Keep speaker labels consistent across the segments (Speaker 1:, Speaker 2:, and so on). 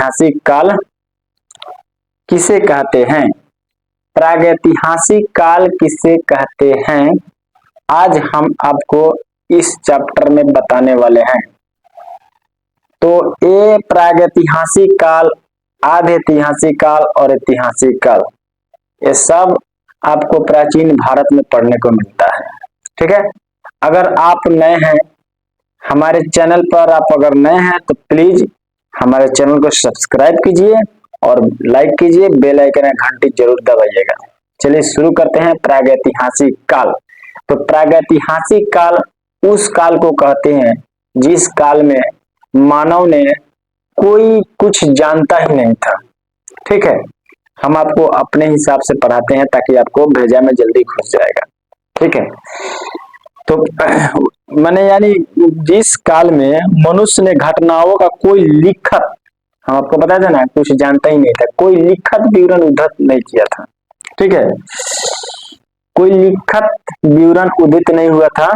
Speaker 1: प्रागैतिहासिक काल किसे कहते हैं? प्रागैतिहासिक काल किसे कहते हैं, आज हम आपको इस चैप्टर में बताने वाले हैं। तो ये प्रागैतिहासिक काल, आधे ऐतिहासिक काल और ऐतिहासिक काल, ये सब आपको प्राचीन भारत में पढ़ने को मिलता है। ठीक है, अगर आप नए हैं हमारे चैनल पर, आप अगर नए हैं तो प्लीज हमारे चैनल को सब्सक्राइब कीजिए और लाइक कीजिए, बेल आइकन या घंटी जरूर दबाइएगा। चलिए शुरू करते हैं। प्रागैतिहासिक काल, तो प्रागैतिहासिक काल उस काल को कहते हैं जिस काल में मानव ने कोई कुछ जानता ही नहीं था। ठीक है, हम आपको अपने हिसाब से पढ़ाते हैं ताकि आपको भेजा में जल्दी घुस जाएगा। ठीक है, तो मैंने यानी जिस काल में मनुष्य ने घटनाओं का कोई लिखत, हम आपको बता देना, कुछ जानता ही नहीं था, कोई लिखत विवरण उद्धृत नहीं किया था। ठीक है, कोई लिखत विवरण उद्धृत नहीं हुआ था,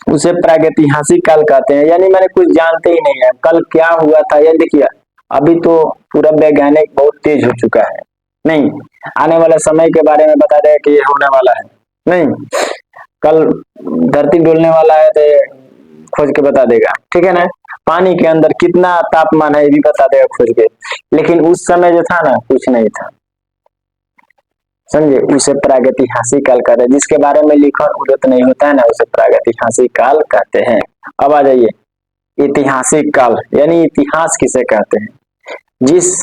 Speaker 1: उसे प्रागैतिहासिक काल कहते हैं। यानी मैंने कुछ जानते ही नहीं है कल क्या हुआ था। ये देखिए, अभी तो पूरा वैज्ञानिक बहुत तेज हो चुका है, नहीं आने वाला समय के बारे में बता देगा कि ये होने वाला है, नहीं कल धरती डोलने वाला है तो खोज के बता देगा। ठीक है ना, पानी के अंदर कितना तापमान है ये भी बता देगा खोज के। लेकिन उस समय जो था ना, कुछ नहीं था, समझे, उसे प्रागैतिहासिक काल कहते हैं। जिसके बारे में लिखन उद्धृत नहीं होता है ना, उसे प्रागैतिहासिक काल कहते हैं। अब आ जाइए ऐतिहासिक काल, यानी इतिहास किसे कहते हैं? जिस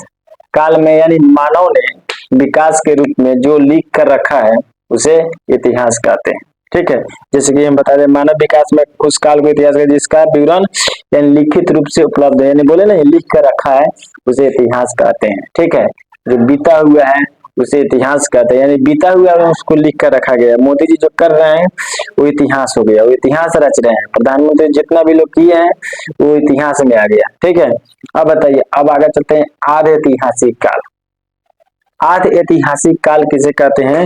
Speaker 1: काल में यानी मानव ने विकास के रूप में जो लिख कर रखा है उसे इतिहास कहते हैं। ठीक है, जैसे कि हम बता दें, मानव विकास में उस काल को इतिहास, जिसका विवरण यानी लिखित रूप से उपलब्ध है, यानी बोले ना लिख कर रखा है, उसे इतिहास कहते हैं। ठीक है, जो बीता हुआ है उसे इतिहास कहते हैं, यानी बीता हुआ है उसको लिख कर रखा गया। मोदी जी जो कर रहे हैं वो इतिहास हो गया, वो इतिहास रच रहे हैं। प्रधानमंत्री जितना भी लोग किए हैं वो इतिहास में आ गया। ठीक है, अब बताइए, अब आगे चलते हैं आधे ऐतिहासिक काल। आधे ऐतिहासिक काल किसे कहते हैं?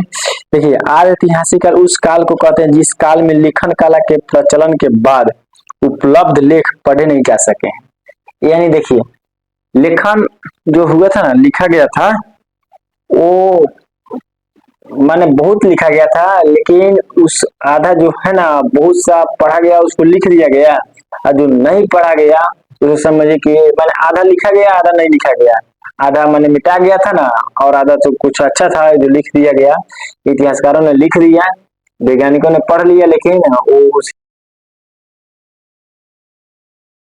Speaker 1: देखिए, आधे ऐतिहासिक काल उस काल को कहते हैं जिस काल में लिखन कला के प्रचलन के बाद उपलब्ध लेख पढ़े नहीं जा सके। यानी देखिए, लेखन जो हुआ था ना, लिखा गया था, वो माने बहुत लिखा गया था, लेकिन उस आधा जो है ना बहुत सा पढ़ा गया, उसको लिख दिया गया, और जो नहीं पढ़ा गया उसे समझिए कि माने आधा लिखा गया आधा नहीं लिखा गया, आधा मैंने मिटा गया था ना, और आधा तो कुछ अच्छा था जो लिख दिया गया। इतिहासकारों ने लिख दिया, वैज्ञानिकों ने पढ़ लिया, लेकिन वो